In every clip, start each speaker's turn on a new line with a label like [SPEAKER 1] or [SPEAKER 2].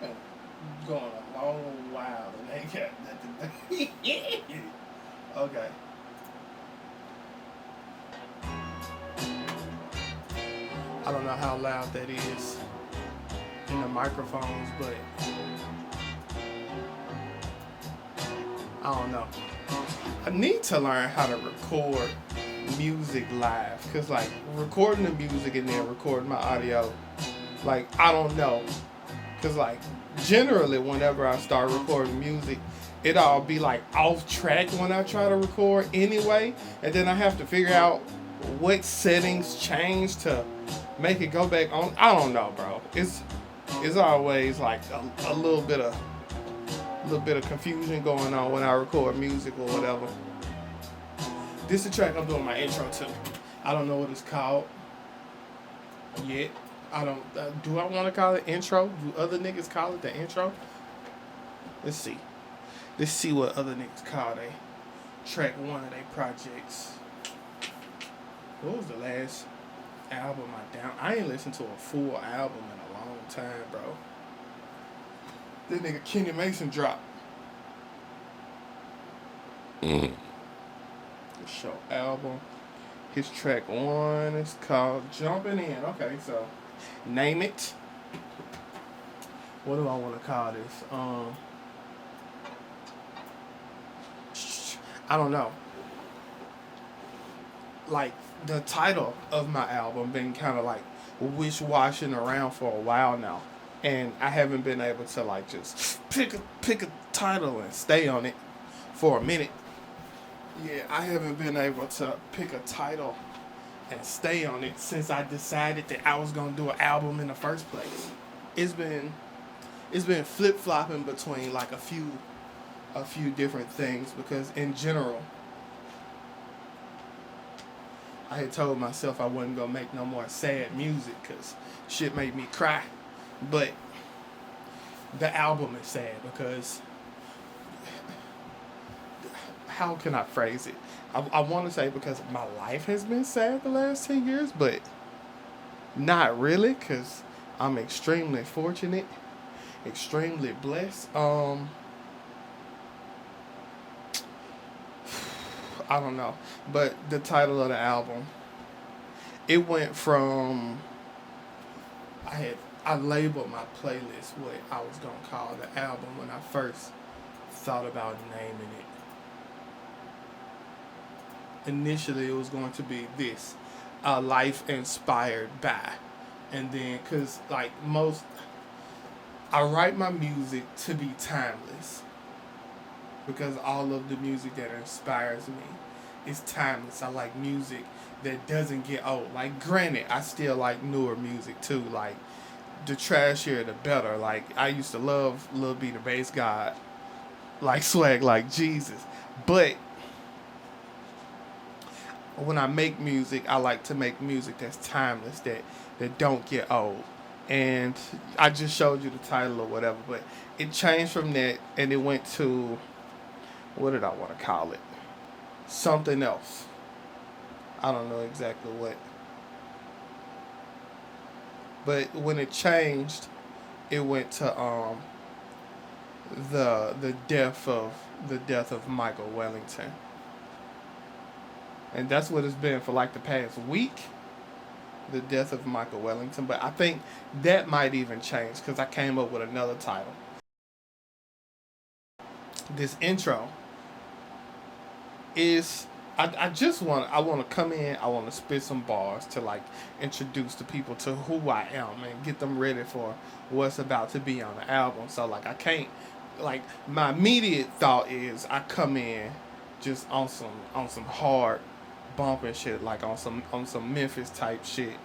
[SPEAKER 1] I've been going a long while and ain't got nothing. Okay. I don't know how loud that is in the microphones, but I don't know. I need to learn how to record music live, cause like recording the music and then recording my audio, like I don't know, cause like generally whenever I start recording music, it all be like off track when I try to record anyway, and then I have to figure out what settings change to make it go back on. I don't know, bro. It's always like a little bit of confusion going on when I record music or whatever. This is the track I'm doing my intro to. I don't know what it's called yet. I don't. Do I want to call it intro? Do other niggas call it the intro? Let's see. Let's see what other niggas call they track one of their projects. What was the last album I down? I ain't listened to a full album in a long time, bro. That nigga Kenny Mason dropped. Show album. His track one is called Jumping In. Okay, so name it. What do I want to call this? I don't know. Like the title of my album been kind of like wish-washing around for a while now, and I haven't been able to like just pick a title and stay on it for a minute. Yeah, I haven't been able to pick a title and stay on it since I decided that I was gonna do an album in the first place. It's been flip flopping between like a few different things, because in general I had told myself I wasn't gonna make no more sad music because shit made me cry, but the album is sad because how can I phrase it? I want to say because my life has been sad the last 10 years, but not really, because I'm extremely fortunate, extremely blessed. I don't know, but the title of the album, it went from I labeled my playlist what I was gonna call the album when I first thought about naming it. Initially, it was going to be this, a life inspired by, and then because like most, I write my music to be timeless, because all of the music that inspires me is timeless. I like music that doesn't get old. Like, granted, I still like newer music too. Like, the trashier the better. Like, I used to love Lil B the Bass God, like Swag Like Jesus, but when I make music, I like to make music that's timeless, that don't get old. And I just showed you the title or whatever, but it changed from that and it went to, what did I want to call it? Something else. I don't know exactly what. But when it changed, it went to the death of Michael Wellington. And that's what it's been for like the past week, the death of Michael Wellington. But I think that might even change because I came up with another title. This intro is, I want to come in, I want to spit some bars to like introduce the people to who I am and get them ready for what's about to be on the album. So like I can't, like, my immediate thought is I come in just on some hard bumping shit, like on some Memphis type shit.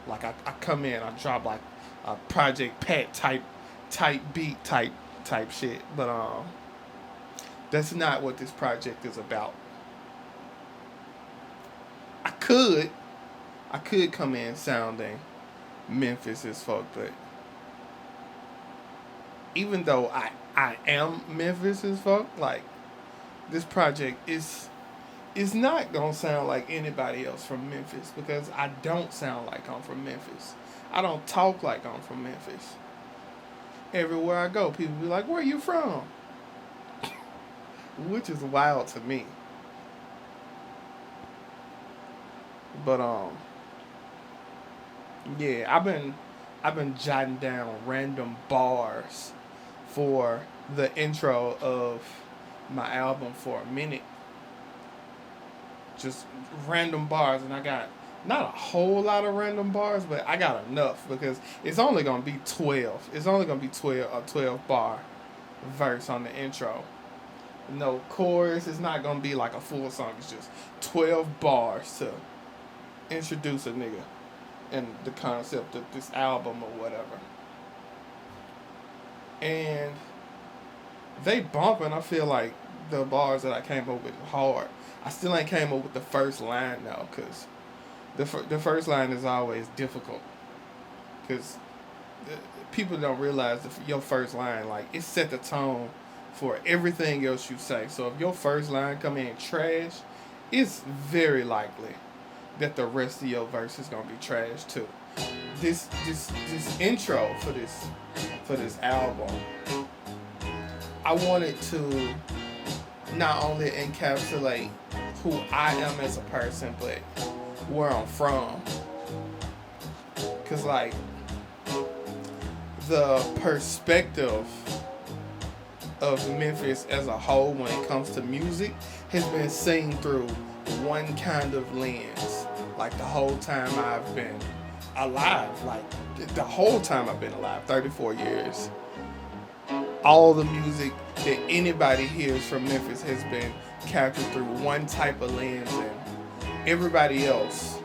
[SPEAKER 1] Like I come in, I drop like a Project Pat type beat type shit. But that's not what this project is about. I could come in sounding Memphis as fuck, but even though I am Memphis as fuck, like, this project is not gonna sound like anybody else from Memphis, because I don't sound like I'm from Memphis. I don't talk like I'm from Memphis. Everywhere I go, people be like, "Where you from?" Which is wild to me. But yeah, I've been jotting down random bars for the intro of my album for a minute. Just random bars, and I got not a whole lot of random bars, but I got enough because it's only gonna be 12. It's only gonna be 12 bar verse on the intro. No chorus. It's not gonna be like a full song. It's just 12 bars to introduce a nigga and the concept of this album or whatever. And they bumping. I feel like the bars that I came up with hard. I still ain't came up with the first line though, cause the first line is always difficult, cause people don't realize your first line, like, it set the tone for everything else you say. So if your first line come in trash, it's very likely that the rest of your verse is gonna be trash too. This intro for this album, I wanted to not only encapsulate who I am as a person, but where I'm from. Cause like the perspective of Memphis as a whole when it comes to music has been seen through one kind of lens. Like the whole time I've been alive, like the whole time I've been alive, 34 years. All the music that anybody hears from Memphis has been captured through one type of lens, and everybody else,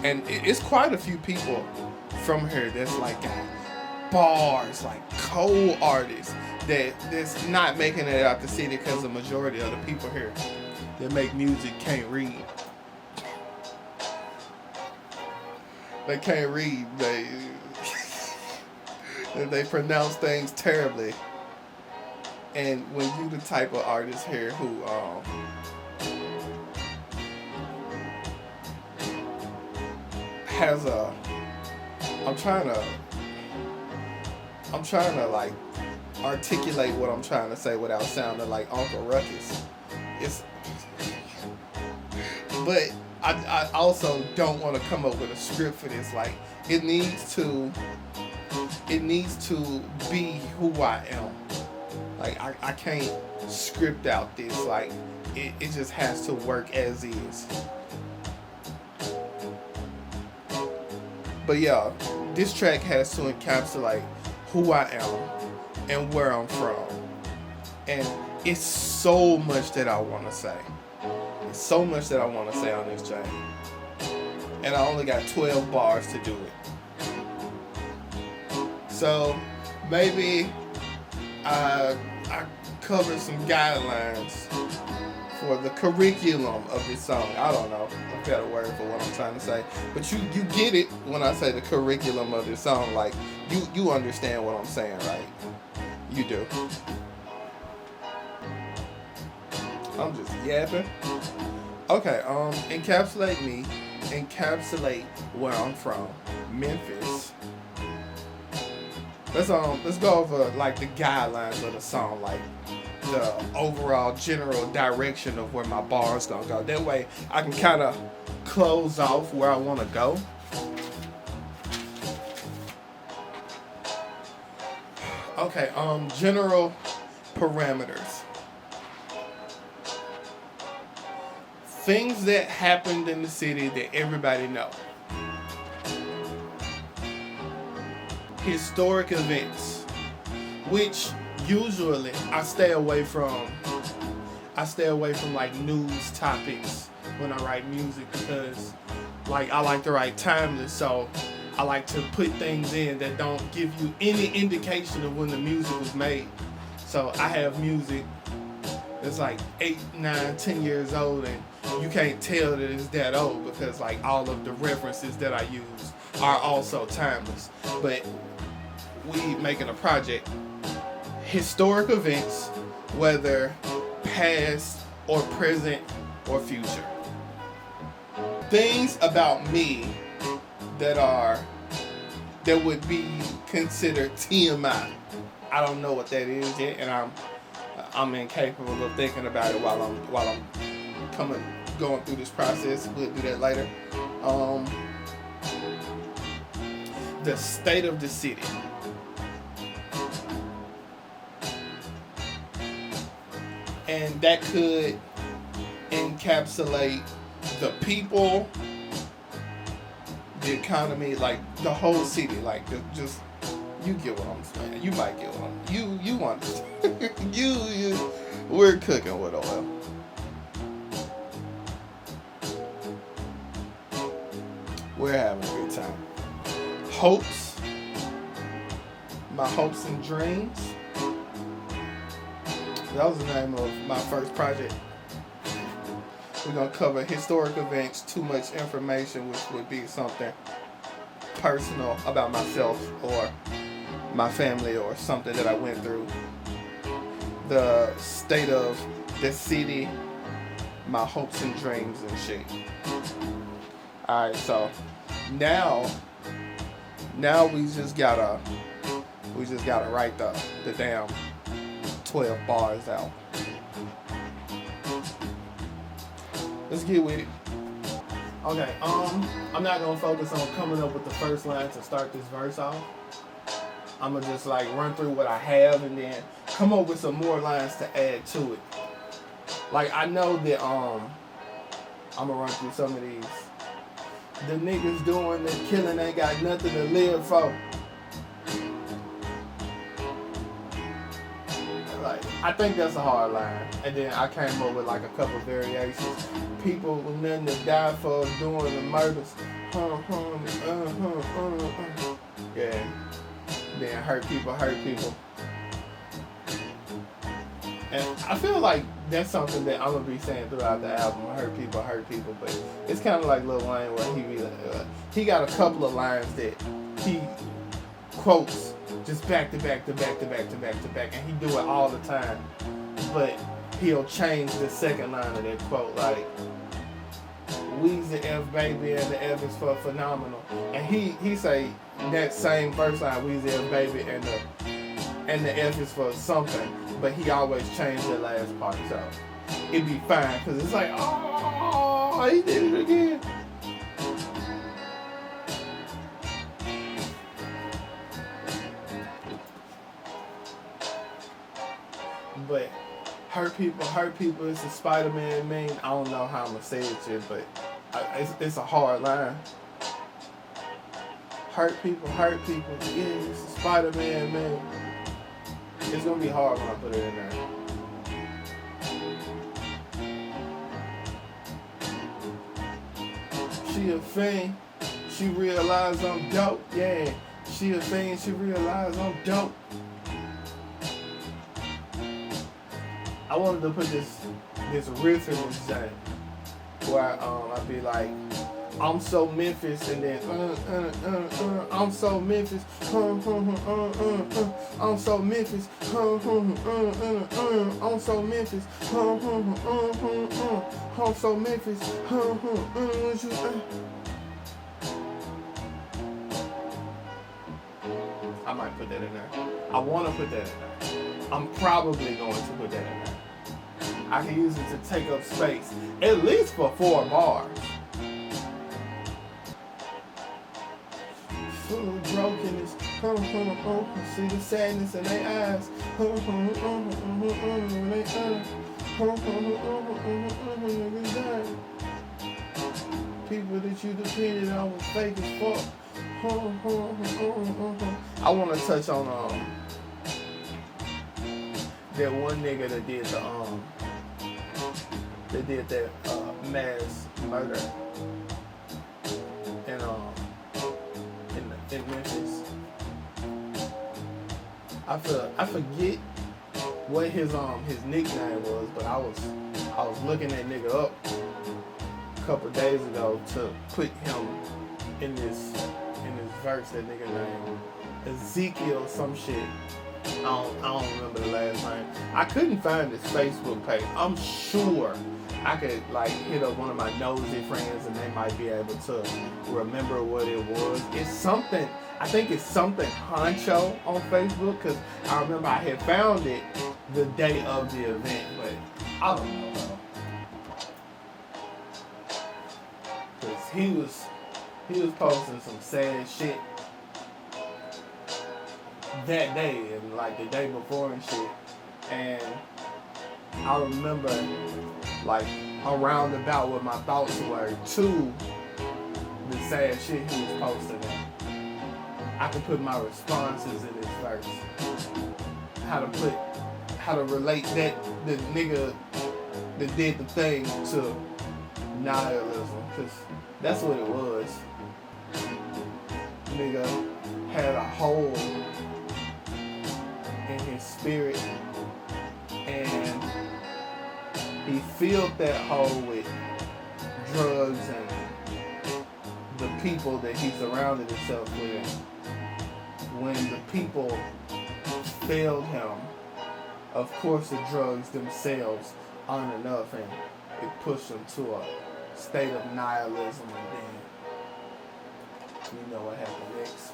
[SPEAKER 1] and it's quite a few people from here that's like got bars, like cold artists that's not making it out the city because the majority of the people here that make music can't read. They can't read. They pronounce things terribly. And when you the type of artist here who has a, I'm trying to like articulate what I'm trying to say without sounding like Uncle Ruckus. But I also don't want to come up with a script for this. Like, it needs to be who I am. Like, I can't script out this. Like, it just has to work as is. But yeah, this track has to encapsulate who I am and where I'm from. And it's so much that I want to say. It's so much that I want to say on this track. And I only got 12 bars to do it. So maybe I covered some guidelines for the curriculum of this song. I don't know a better word for what I'm trying to say. But you get it when I say the curriculum of this song. Like, you understand what I'm saying, right? You do. I'm just yapping. Okay, encapsulate me. Encapsulate where I'm from. Memphis. Let's go over like the guidelines of the song, like the overall general direction of where my bar's gonna go. That way I can kind of close off where I want to go. Okay, general parameters. Things that happened in the city that everybody know. Historic events, which usually I stay away from like news topics when I write music, because like I like to write timeless, so I like to put things in that don't give you any indication of when the music was made. So I have music that's like 8, 9, 10 years old, and you can't tell that it's that old because like all of the references that I use are also timeless. But we making a project, historic events, whether past or present or future. Things about me that are that would be considered TMI. I don't know what that is yet, and I'm incapable of thinking about it while I'm going through this process. We'll do that later. The state of the city. And that could encapsulate the people, the economy, like the whole city, like just you get what I'm saying. You might get what you understand. you we're cooking with oil. We're having a good time. Hopes, my hopes and dreams. That was the name of my first project. We're going to cover historic events, too much information, which would be something personal about myself or my family or something that I went through. The state of the city, my hopes and dreams and shit. Alright, so now we just gotta write the damn 12 bars out. Let's get with it. Okay, I'm not gonna focus on coming up with the first line to start this verse off. I'm gonna just like run through what I have and then come up with some more lines to add to it. Like I know that I'm gonna run through some of these. The niggas doing the killing ain't got nothing to live for. Like, I think that's a hard line. And then I came up with like a couple variations. People with nothing to die for doing the murders. Yeah. Then hurt people. And I feel like that's something that I'm gonna be saying throughout the album. Hurt people, but it's kind of like Lil Wayne where he got a couple of lines that he quotes just back to back, and he do it all the time. But he'll change the second line of that quote, like Weezy F baby and the F is for phenomenal, and he say that same first line Weezy F baby and the F is for something. But he always changed the last part, so it'd be fine, because it's like, oh, he did it again. But hurt people, it's a Spider-Man meme. I don't know how I'm going to say it yet, but it's a hard line. Hurt people, yeah, it's a Spider-Man meme. It's gonna be hard when I put it in there. She a fiend, she realize I'm dope, yeah. She a fiend, she realize I'm dope. I wanted to put this riff in this thing where I'd be like, I'm so Memphis, and then I'm so Memphis, I'm so Memphis, I'm so Memphis, I'm so Memphis. I might put that in there. I want to put that in there. I'm probably going to put that in there. I can use it to take up space, at least for 4 bars. Brokenness, see the sadness in their eyes. People that you depended on was fake as fuck. I want to touch on that one nigga that did that mass murder in Memphis. I forget what his nickname was, but I was looking that nigga up a couple days ago to put him in this verse. That nigga named Ezekiel some shit. I don't remember the last name. I couldn't find his Facebook page. I'm sure I could like hit up one of my nosy friends and they might be able to remember what it was. It's something, I think it's something Honcho on Facebook because I remember I had found it the day of the event, but I don't know, bro. Because he was posting some sad shit that day and like the day before and shit. And I remember like around about what my thoughts were to the sad shit he was posting. And I could put my responses in this verse. How to relate that the nigga that did the thing to nihilism, because that's what it was. Nigga had a hole in his spirit and he filled that hole with drugs and the people that he surrounded himself with. When the people failed him, of course the drugs themselves aren't enough and it pushed him to a state of nihilism, and then you know what happened next.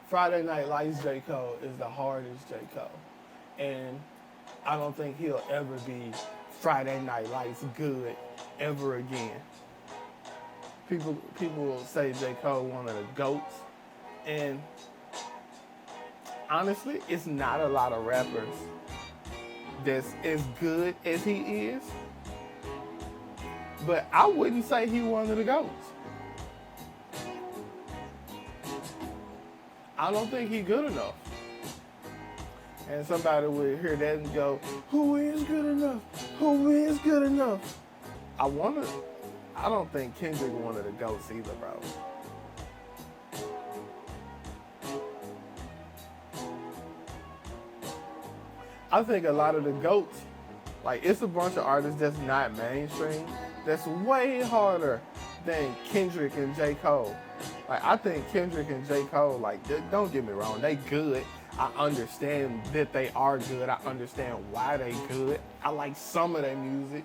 [SPEAKER 1] Friday Night Lights J. Cole is the hardest J. Cole. And I don't think he'll ever be Friday Night Lights good ever again. People will say J. Cole one of the GOATs. And honestly, it's not a lot of rappers that's as good as he is. But I wouldn't say he one of the GOATs. I don't think he good enough. And somebody would hear that and go, who is good enough? Who is good enough? I don't think Kendrick one of the GOATs either, bro. I think a lot of the GOATs, like it's a bunch of artists that's not mainstream, that's way harder than Kendrick and J. Cole. Like I think Kendrick and J. Cole, like don't get me wrong, they good. I understand that they are good. I understand why they good. I like some of their music.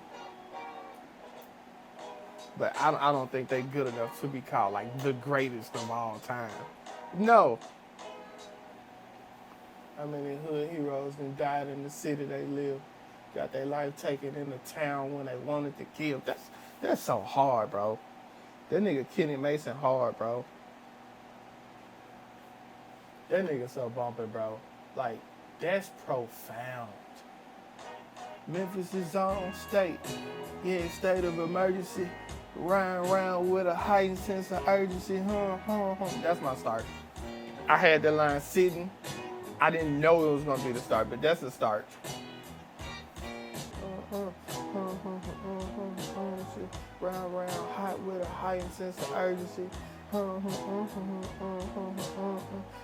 [SPEAKER 1] But I don't think they good enough to be called like the greatest of all time. No. How many hood heroes and died in the city they live? Got their life taken in the town when they wanted to kill. That's so hard, bro. That nigga Kenny Mason hard, bro. That nigga so bumping, bro. Like, that's profound. Memphis is on state. Yeah, state of emergency. Riding around with a heightened sense of urgency. That's my start. I had the line sitting. I didn't know it was going to be the start, but that's the start. Round hot with a heightened sense of urgency.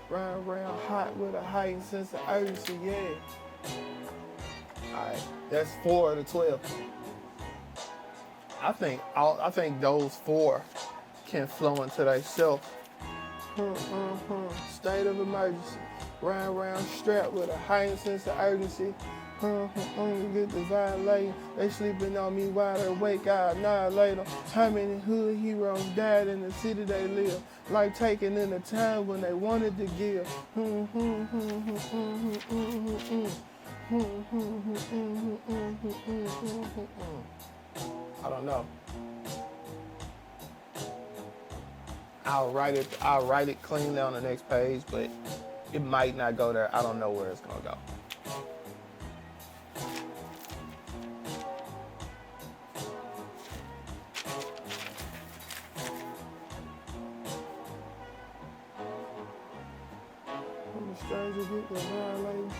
[SPEAKER 1] Round hot with a heightened sense of urgency, yeah. Alright, that's 4 of the 12. I think those 4 can flow into themselves. State of emergency. Round strapped with a heightened sense of urgency. Get the violating. They sleeping on me while they wake. I annihilate them. How many hood heroes died in the city they live? Like taking in the time when they wanted to give. I don't know. I'll write it cleanly on the next page, but it might not go there. I don't know where it's gonna go. When the stranger get the violating.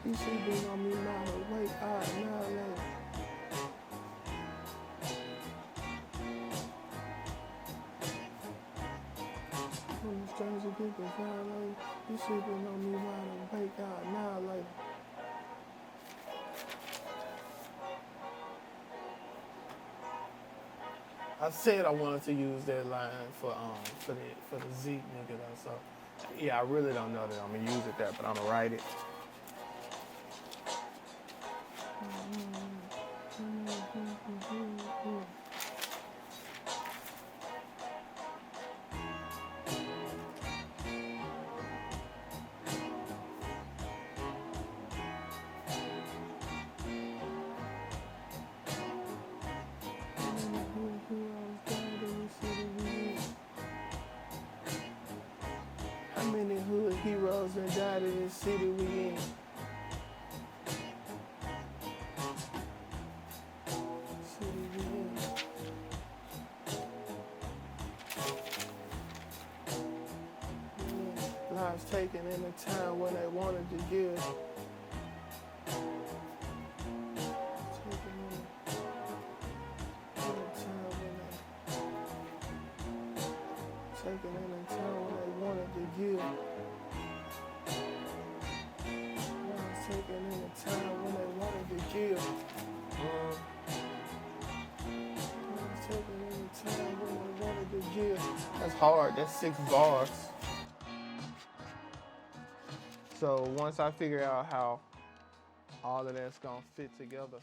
[SPEAKER 1] He sleeping on me now, wake up, annihilate. When the stranger get the violate, he sleeping on me while wake up, annihilate. I said I wanted to use that line for the Zeke nigga though, so Yeah, I really don't know that I'm gonna use it there, but I'm gonna write it. How many hood heroes done died in this city we in? City we in. Yeah. Lives taken in a time when they wanted to give. Taken in a time when they taken in a time when they wanted to give. Lives taken in a time when they wanted to give. Lives taken in a time when they wanted to give. That's hard. That's 6 bars. So once I figure out how all of that's gonna fit together,